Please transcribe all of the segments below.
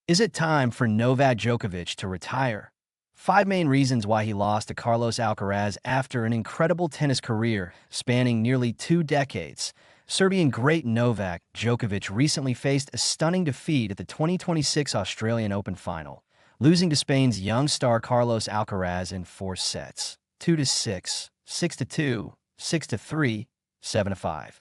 Is it time for Novak Djokovic to retire? Five main reasons why he lost to Carlos Alcaraz after an incredible tennis career spanning nearly 2 decades. Serbian great Novak Djokovic recently faced a stunning defeat at the 2026 Australian Open final, losing to Spain's young star Carlos Alcaraz in 4 sets, 2-6, 6-2, 6-3, 7-5.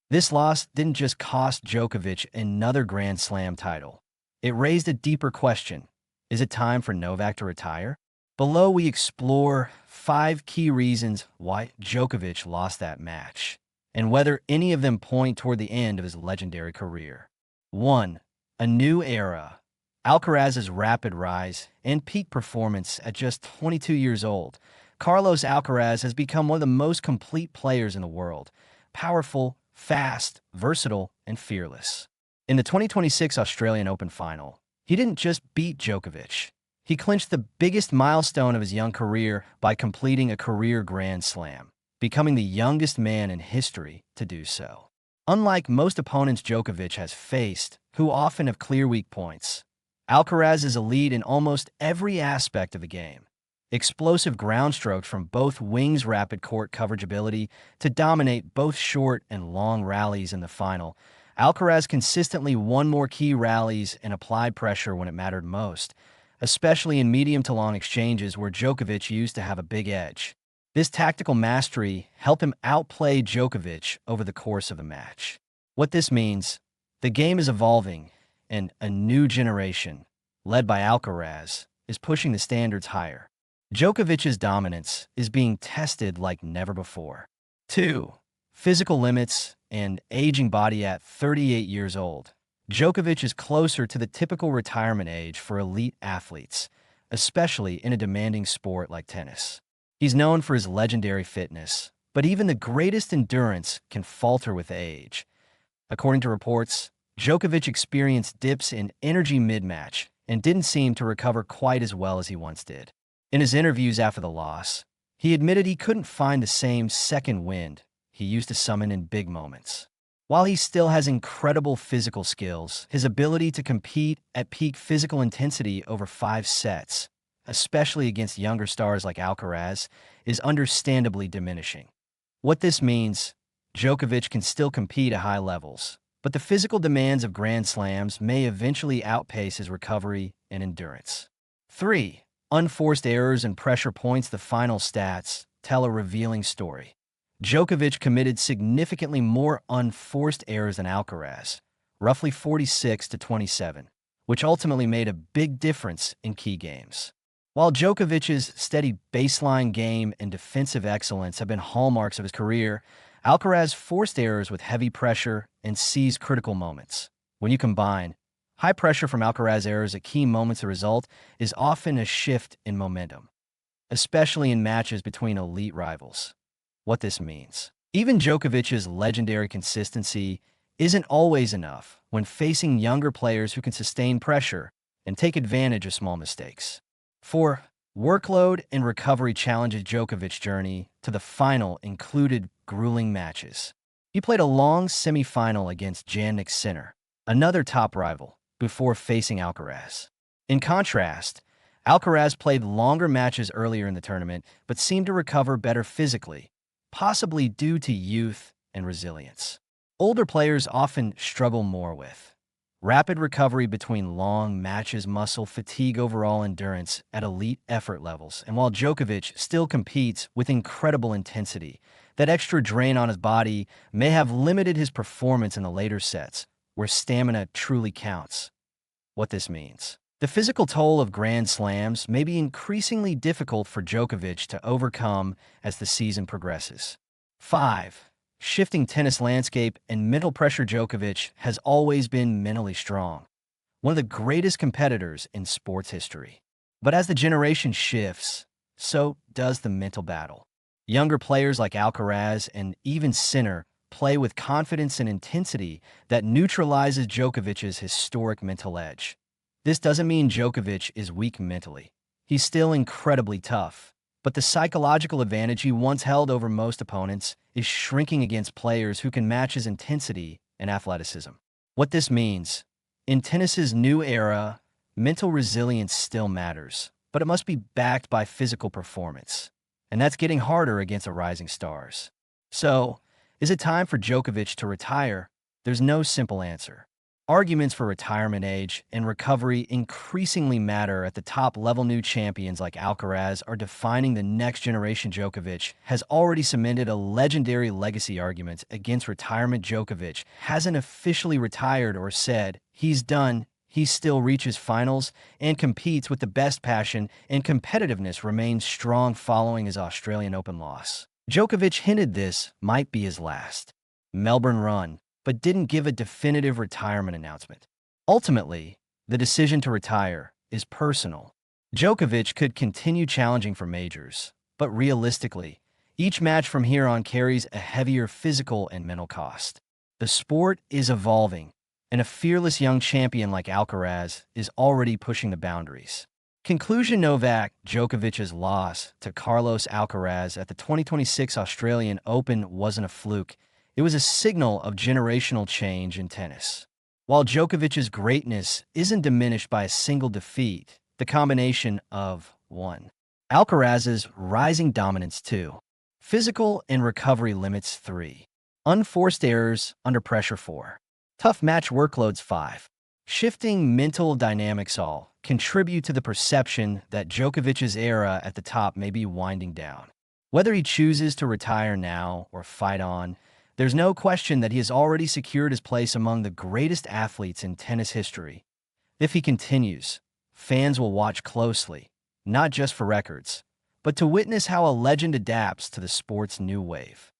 This loss didn't just cost Djokovic another Grand Slam title. It raised a deeper question. Is it time for Novak to retire? Below, we explore 5 key reasons why Djokovic lost that match, and whether any of them point toward the end of his legendary career. 1. A new era. Alcaraz's rapid rise and peak performance at just 22 years old. Carlos Alcaraz has become one of the most complete players in the world. Powerful, fast, versatile, and fearless. In the 2026 Australian Open final, he didn't just beat Djokovic. He clinched the biggest milestone of his young career by completing a career Grand Slam, becoming the youngest man in history to do so. Unlike most opponents Djokovic has faced, who often have clear weak points, Alcaraz is elite in almost every aspect of the game. Explosive ground strokes from both wings, rapid court coverage ability to dominate both short and long rallies in the final. Alcaraz consistently won more key rallies and applied pressure when it mattered most, especially in medium to long exchanges where Djokovic used to have a big edge. This tactical mastery helped him outplay Djokovic over the course of the match. What this means, the game is evolving, and a new generation, led by Alcaraz, is pushing the standards higher. Djokovic's dominance is being tested like never before. 2. Physical limits and aging body. At 38 years old, Djokovic is closer to the typical retirement age for elite athletes, especially in a demanding sport like tennis. He's known for his legendary fitness, but even the greatest endurance can falter with age. According to reports, Djokovic experienced dips in energy mid-match and didn't seem to recover quite as well as he once did. In his interviews after the loss, he admitted he couldn't find the same second wind he used to summon in big moments. While he still has incredible physical skills, his ability to compete at peak physical intensity over 5 sets, especially against younger stars like Alcaraz, is understandably diminishing. What this means, Djokovic can still compete at high levels, but the physical demands of Grand Slams may eventually outpace his recovery and endurance. 3. Unforced errors and pressure points. The final stats tell a revealing story. Djokovic committed significantly more unforced errors than Alcaraz, roughly 46-27, which ultimately made a big difference in key games. While Djokovic's steady baseline game and defensive excellence have been hallmarks of his career, Alcaraz forced errors with heavy pressure and seized critical moments. When you combine high pressure from Alcaraz errors at key moments, the result is often a shift in momentum, especially in matches between elite rivals. What this means, even Djokovic's legendary consistency isn't always enough when facing younger players who can sustain pressure and take advantage of small mistakes. 4. Workload and recovery challenges. Djokovic's journey to the final included grueling matches. He played a long semi-final against Jannik Sinner, another top rival, before facing Alcaraz. In contrast, Alcaraz played longer matches earlier in the tournament but seemed to recover better physically, possibly due to youth and resilience. Older players often struggle more with rapid recovery between long matches, muscle fatigue, overall endurance at elite effort levels. And while Djokovic still competes with incredible intensity, that extra drain on his body may have limited his performance in the later sets, where stamina truly counts. What this means, the physical toll of Grand Slams may be increasingly difficult for Djokovic to overcome as the season progresses. 5. Shifting tennis landscape and mental pressure. Djokovic has always been mentally strong, one of the greatest competitors in sports history. But as the generation shifts, so does the mental battle. Younger players like Alcaraz and even Sinner play with confidence and intensity that neutralizes Djokovic's historic mental edge. This doesn't mean Djokovic is weak mentally. He's still incredibly tough, but the psychological advantage he once held over most opponents is shrinking against players who can match his intensity and athleticism. What this means, in tennis's new era, mental resilience still matters, but it must be backed by physical performance. And that's getting harder against the rising stars. So, is it time for Djokovic to retire? There's no simple answer. Arguments for retirement age and recovery increasingly matter at the top level. New champions like Alcaraz are defining the next generation. Djokovic has already cemented a legendary legacy argument against retirement. Djokovic hasn't officially retired or said he's done. He still reaches finals and competes with the best. Passion and competitiveness remains strong following his Australian Open loss. Djokovic hinted this might be his last Melbourne run, but didn't give a definitive retirement announcement. Ultimately, the decision to retire is personal. Djokovic could continue challenging for majors, but realistically, each match from here on carries a heavier physical and mental cost. The sport is evolving, and a fearless young champion like Alcaraz is already pushing the boundaries. Conclusion: Novak Djokovic's loss to Carlos Alcaraz at the 2026 Australian Open wasn't a fluke. It was a signal of generational change in tennis. While Djokovic's greatness isn't diminished by a single defeat, the combination of 1. Alcaraz's rising dominance, 2. Physical and recovery limits, 3. Unforced errors under pressure, 4. Tough match workloads, 5. Shifting mental dynamics all contribute to the perception that Djokovic's era at the top may be winding down. Whether he chooses to retire now or fight on, there's no question that he has already secured his place among the greatest athletes in tennis history. If he continues, fans will watch closely, not just for records, but to witness how a legend adapts to the sport's new wave.